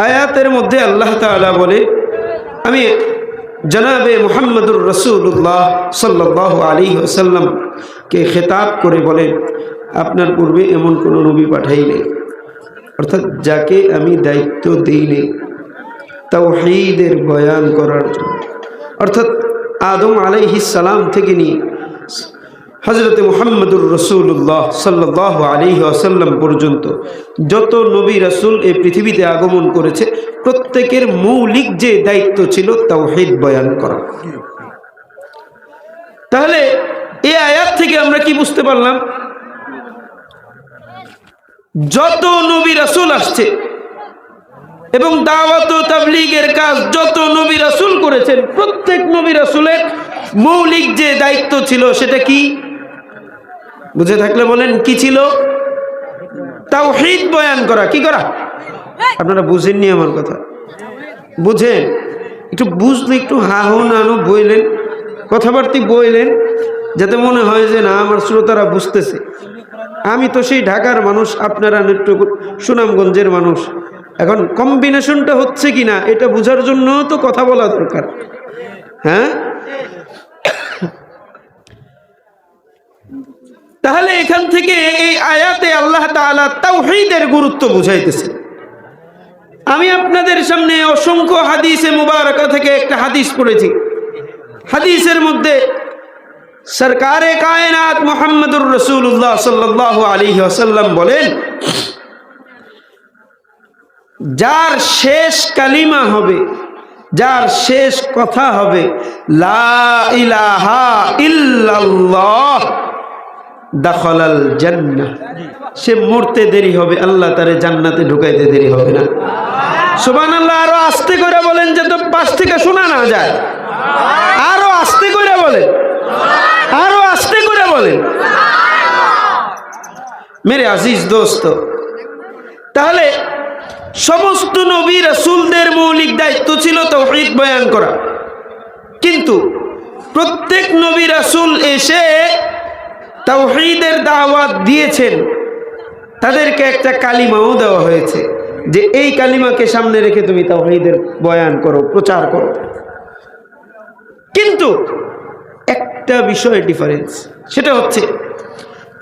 আয়াতের মধ্যে আল্লাহ তাআলা বলে, আমি জনাবে মুহাম্মদুর রাসূলুল্লাহ সাল্লাল্লাহু আলাইহি ওয়াসাল্লাম কে খেতাব করে বলেন, আপনার পূর্বে এমন কোন নবী পাঠাই নেই, অর্থাৎ যাকে আমি দায়িত্ব দেইনি তাওহীদের বয়ান করার জন্য। অর্থাৎ আদম আলাইহিস সালাম থেকে নিয়ে হযরত মুহাম্মদুর রাসূলুল্লাহ সাল্লাল্লাহু আলাইহি ওয়াসাল্লাম পর্যন্ত যত নবী রাসূল এই পৃথিবীতে আগমন করেছে, প্রত্যেকের মৌলিক যে দায়িত্ব ছিল তাওহীদ বয়ান করা। তাহলে এই আয়াত থেকে আমরা কি বুঝতে পারলাম? যত নবী রাসূল আসছে এবং দাওয়াত ও তাবলীগের কাজ যত নবী রাসূল করেছেন, প্রত্যেক নবী রাসূলের মৌলিক যে দায়িত্ব ছিল সেটা কি? বুঝে থাকলে বলেন, কি ছিল? তাওহীদ বয়ান করা। কি করা? আপনারা বুঝেননি আমার কথা? বুঝেন? একটু বুঝলে একটু হাহো নানো বইলেন, কথাবার্তি বইলেন, যাতে মনে হয় যে না আমার শ্রোতারা বুঝতেছে। আমি তো সেই ঢাকার মানুষ, আপনারা একটু সুনামগঞ্জের মানুষ। এখন কম্বিনেশনটা হচ্ছে কিনা এটা বোঝার জন্য তো কথা বলা দরকার। হ্যাঁ, তাহলে এখান থেকে এই আয়াতে আল্লাহ তাআলা তাওহীদের গুরুত্ব বুঝাইতেছে। আমি আপনাদের সামনে অসংখ্য হাদিসে মুবারাকা থেকে একটা হাদিস পড়েছি। হাদিসের মধ্যে সরকারে কায়নাত মুহাম্মদুর রাসূলুল্লাহ সাল্লাল্লাহু আলাইহি ওয়াসাল্লাম বলেন, যার শেষ কালিমা হবে, যার শেষ কথা হবে লা ইলাহা ইল্লাল্লাহ দাখালাল জান্নাহ, সে মরতে দেরি হবে, আল্লাহ তারে জান্নাতে ঢুকাইতে দেরি হবে না। সুবহানাল্লাহ। আরো আস্তে করে বলেন, যে তো পাশ থেকে শোনা না যায়। আরো আস্তে করে বলেন, আরো আস্তে করে বলেন। মেরে আজিজ দোস্ত, তাহলে সমস্ত নবী রাসূলদের মৌলিক দায়িত্ব ছিল তাওহীদ বয়ান করা, কিন্তু প্রত্যেক নবী রাসূল এসে তাওহীদের দাওয়াত দিয়েছেন, তাদেরকে একটা কালিমাও দেওয়া হয়েছে যে এই কালিমাকে সামনে রেখে তুমি তাওহীদের বয়ান করো, প্রচার করো। কিন্তু একটা বিষয় ডিফারেন্স, সেটা হচ্ছে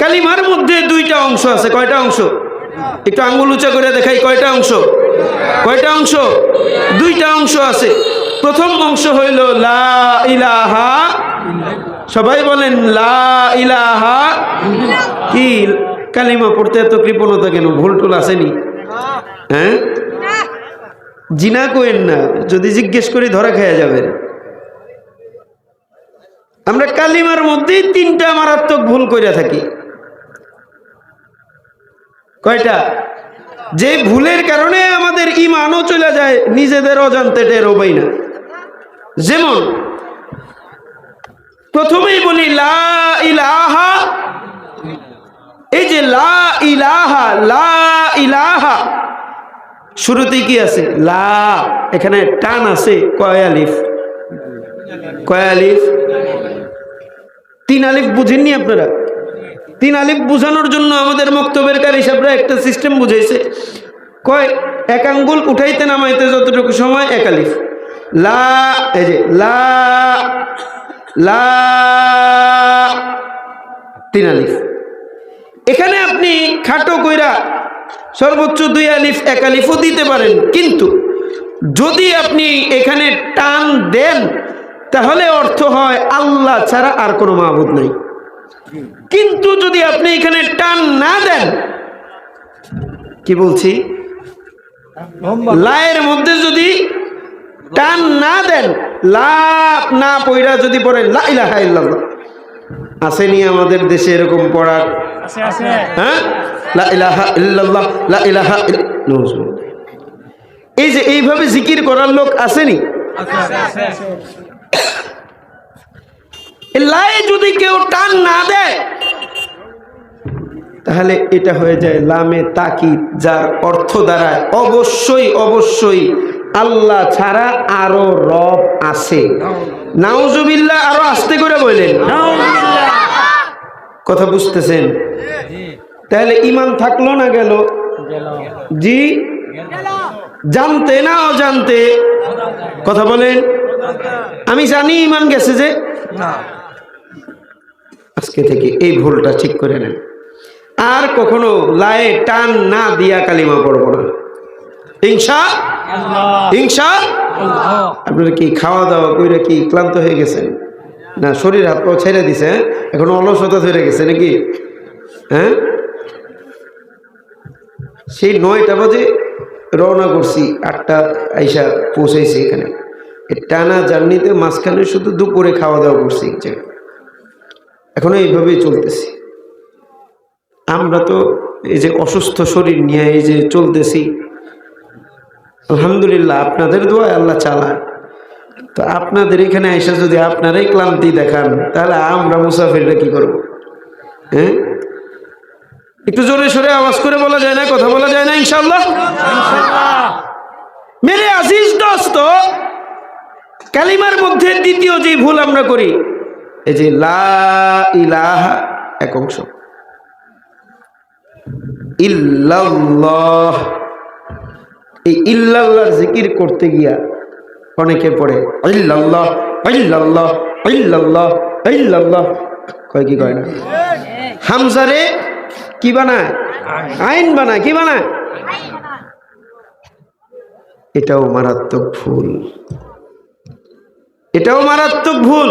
কালিমার মধ্যে দুইটা অংশ আছে। কয়টা অংশ? একটু আঙ্গুল উঁচা করে দেখাই, কয়টা অংশ? কয়টা অংশ? দুইটা অংশ আছে। প্রথম অংশ হইল লা ইলাহা, সবাই বলেন লা ইলাহা। কি কালিমা পড়তে এত কৃপণতা কেন? ভুল টুল আসেনি? হ্যাঁ, জিনা কইেন না, যদি জিজ্ঞেস করি ধরা খেয়ে যাবেন। আমরা কালিমার মধ্যেই তিনটা মারাত্মক ভুল কইরা থাকি। কয়টা? যে ভুলের কারণে আমাদের ঈমানও চলে যায়, নিজেদের অজান্তে টের পাই না। যেমন প্রথমেই বলি লা ইলাহা, এই যে লা ইলাহা, লা ইলাহা শুরুতে কি আছে? লা, এখানে টান আছে কয় আলিফ? কয় আলিফ? 3 আলিফ। বুঝেননি আপনারা? 3 আলিফ বুঝানোর জন্য আমাদের মক্তবের কারি সাহেবরা একটা সিস্টেম বুঝাইছে, কয় এক আঙ্গুল উঠাইতে নামাইতে যতটুকু সময় 1 আলিফ। লা, এই যে লা, লা 3 আলিফ। এখানে আপনি খাটো কইরা সর্বোচ্চ 2 আলিফ 1 আলিফও দিতে পারেন, কিন্তু যদি আপনি এখানে টান দেন তাহলে অর্থ হয় আল্লাহ ছাড়া আর কোনো মাবুদ নাই। কিন্তু যদি আপনি এখানে টান না দেন, কি বলছি, লায়ের মধ্যে যদি টান না দেন, লা না পয়রা যদি পড়েন লা ইলাহা ইল্লাল্লাহ, আসেনি আমাদের দেশে এরকম পড়ার? হ্যাঁ, লা ইলাহা ইল্লাল্লাহ, লা ইলাহা ইল্লাল্লাহ, এই যে এইভাবে জিকির করার লোক আসেনি? লাই যদি কেউ টান না দেয় তাহলে এটা হয়ে যায় লামে তাকিদ, যার অর্থ দাঁড়ায় অবশ্যই অবশ্যই আল্লাহ ছাড়া আরো রব আছে। নাউজুবিল্লাহ। আরো আস্তে করে বলেন, কথা বুঝতেছেন? তাহলে ঈমান থাকলো না গেল? জি, জানতে না অজান্তে? কথা বলেন। আমি জানি ইমান গেছে যে না। আজকে থেকে এই ভুলটা ঠিক করে নেন, আর কখনো লায়ে টান না দিয়া কালিমা পড়ব না, ইনশাআল্লাহ। ইনশাআল্লাহ। আপনারা কি খাওয়া দাওয়া কইরা কি ক্লান্ত হয়ে গেছেন? না শরীর হাত পা ছেড়ে দিছে? এখন অলসতা ধরে গেছে নাকি? হ্যাঁ, সেই 9টা বাজে রওনা করছি, 8টা আইসা পৌঁছাইছি এখানে। টানা জার্নিতে মাঝখানে শুধু দুপুরে খাওয়া দাওয়া করছি, এখনো এইভাবেই চলতেছি। আমরা তো এই যে অসুস্থ শরীর নিয়ে এই যে চলতেছি, আলহামদুলিল্লাহ আপনাদের দোয়ায় আল্লাহ চালায়। তো আপনাদের এখানে আইসা যদি আপনারাই ক্লান্তি দেখান, তাহলে আমরা মুসাফিররা কি করব? হ্যাঁ, একটু জোরে সোরে আওয়াজ করে বলা যায় না? কথা বলা যায় না? ইনশাআল্লাহ। মেরে আজিজ দোস্ত, কালিমার মধ্যে দ্বিতীয় যে ভুল আমরা করি, এই যে লা ইলাহা এক অংশ, ইল্লাল্লাহ, এই ইল্লাল্লাহর জিকির করতে গিয়া অনেকে পড়ে ইল্লাল্লাহ ইল্লাল্লাহ ইল্লাল্লাহ ইল্লাল্লাহ, কয় কি কয় না? হামজারে কি বানায়? আইন বানায়। কি বানায়? এটাও মারাত্মক ভুল, এটাও মারাত্মক ভুল।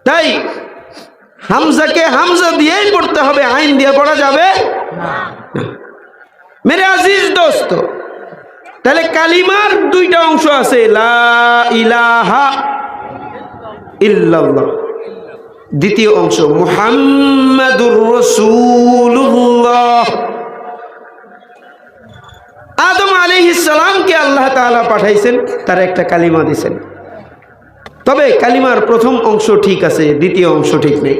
তাই হামজাকে হামজা দিয়েই পড়তে হবে, আইন দিয়ে পড়া যাবে না। মেরে আজিজ দোস্ত, তাহলে কালিমার 2টা অংশ আছে, লা ইলাহা ইল্লাল্লাহ, দ্বিতীয় অংশ মুহাম্মাদুর রাসূলুল্লাহ। আদম আলাইহিস সালামকে আল্লাহ তাআলা পাঠাইছেন, তার একটা কালিমা দিয়েছেন। তবে কালিমার প্রথম অংশ ঠিক আছে, দ্বিতীয় অংশ ঠিক নেই।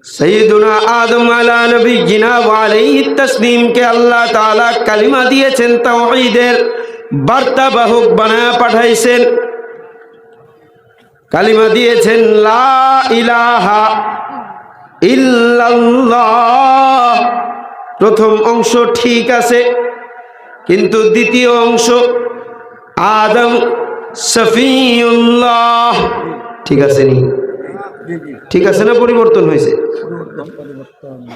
সাইয়্যিদুনা আদম আলা নবিয়িনা ওয়া আলাইহিত তাসলিম কে আল্লাহ তাআলা কালিমা দিয়েছেন, তাওহীদের বার্তাবাহক বানায়া পাঠাইছেন। কালিমা দিয়েছেন লা ইলাহা ইল্লাল্লাহ। প্রথম অংশ ঠিক আছে, কিন্তু দ্বিতীয় অংশ আদম সফিউল্লাহ ঠিক আছে নি? ঠিক আছে না? পরিবর্তন হয়েছে।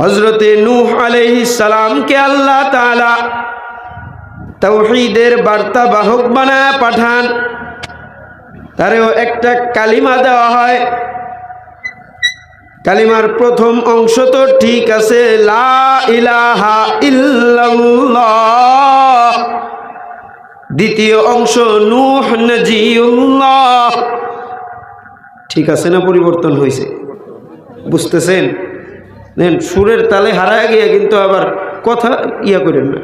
হযরতে নূহ আলাইহিস সালামকে আল্লাহ তাআলা তাওহীদের বার্তাবাহক বানায়া পাঠান, তারেও একটা কালিমা দেওয়া হয়। কালিমার প্রথম অংশ তো ঠিক আছে, লা ইলাহা ইল্লাল্লাহ। দ্বিতীয় অংশ নূহ নজিউল্লাহ ঠিক আছে না? পরিবর্তন হয়েছে। বুঝতেছেন? নেন, সুরের তালে হারায় গিয়ে কিন্তু আবার কথা ইয়া করেন না,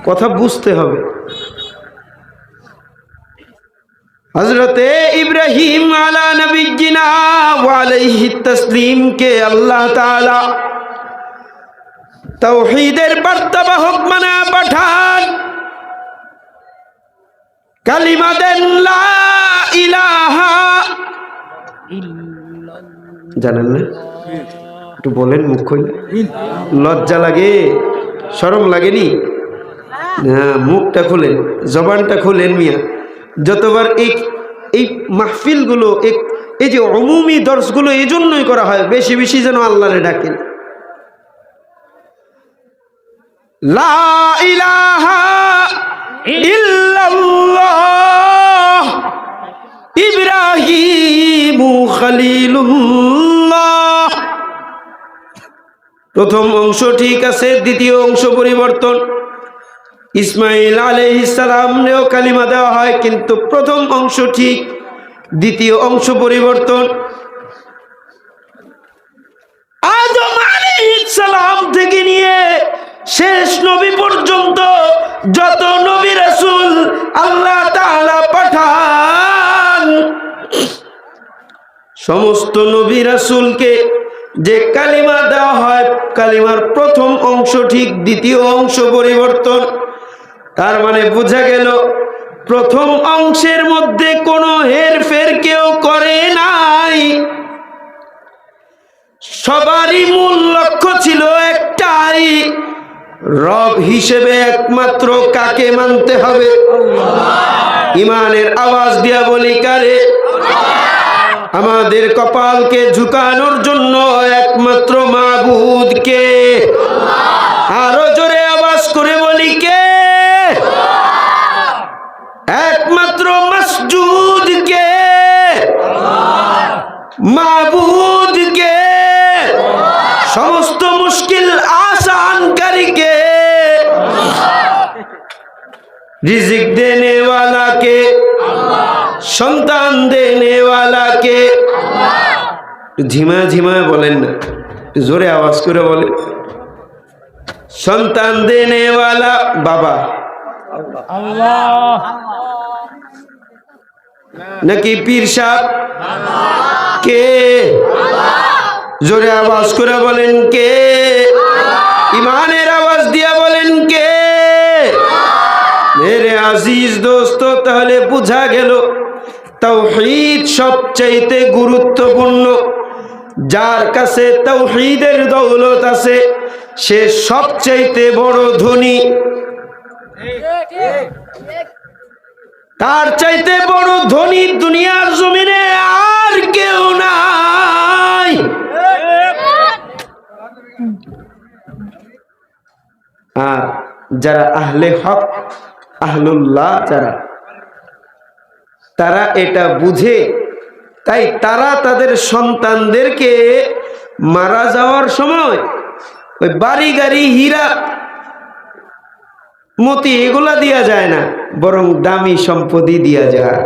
কথা বুঝতে হবে। হযরতে ইব্রাহিম আলা নবিয়িনা ওয়া আলাইহিত তাসলিম কে আল্লাহ তাআলা তাওহীদের বার্তাবাহক বানায়া পাঠান। কালিমা দেন লা ইলাহা ইল্লাল্লাহ। জানেন না? একটু বলেন, মুখ খুলে। লজ্জা লাগে? শরম লাগেনি? না, মুখটা খুলেন, জবানটা খুলেন মিয়া। যতবার এই মাহফিলগুলো, এই যে উমুমি দর্শগুলো এই জন্যই করা হয়, বেশি বেশি যেন আল্লাহরে ডাকেন। লা ইলাহা ইল্লাল্লাহ ইব্রাহিমু খলিলুল্লাহ। প্রথম অংশ ঠিক আছে, দ্বিতীয় অংশ পরিবর্তন। ইসমাইল আলাইহিস সালামকেও কালিমা দেওয়া হয়, কিন্তু প্রথম অংশ ঠিক, দ্বিতীয় অংশ পরিবর্তন। আদম আলাইহিস সালাম থেকে নিয়ে শেষ নবী পর্যন্ত যত নবী রাসূল আল্লাহ তাআলা পাঠান, সমস্ত নবী রাসূলকে যে কালিমা দেওয়া হয়, কালিমার প্রথম অংশ ঠিক, দ্বিতীয় অংশ পরিবর্তন। তার মানে বোঝা গেল প্রথম অংশের মধ্যে কোনো হেরফের কেউ করে নাই। সবারই মূল লক্ষ্য ছিল একটাই, রব হিসেবে একমাত্র কাকে মানতে হবে? ইমানের আওয়াজ দিয়া বলি কারে? আমাদের কপালকে ঝুঁকানোর জন্য একমাত্র মাবুদকে। আরো জোরে আওয়াজ করে বলি কে? একমাত্র মাসজুদকে, মাবুদকে, সমস্ত মুশকিল আসানকারীকে, রিজিক দেনে ওয়ালাকে, সন্তান দেনে ওয়ালাকে। ঝিমা ঝিমা বলেন না, জোরে আওয়াজ করে বলেন। সন্তান দেনে ওয়ালা বাবা আল্লাহ, নাকি পীর সাহেব? কে? জোরে আওয়াজ করে বলেন কে? ইমানের আওয়াজ দিয়া বলেন কে? মেরে আজিজ দোস্ত, তাহলে বুঝা গেল তাওহীদ সবচাইতে গুরুত্বপূর্ণ। যার কাছে তাওহীদের দৌলত আছে সে সবচাইতে বড় ধনী। তার চাইতে বড় ধনী দুনিয়ার জমিনে আর কেউ নাই। আর যারা আহলে হক, আহলুল্লাহ যারা, তারা এটা বুঝে, তাই তারা তাদের সন্তানদেরকে মারা যাওয়ার সময় ওই বাড়ি গাড়ি হীরা মতি এগুলা দিয়া যায় না, বরং দামি সম্পত্তি দিয়া যায়।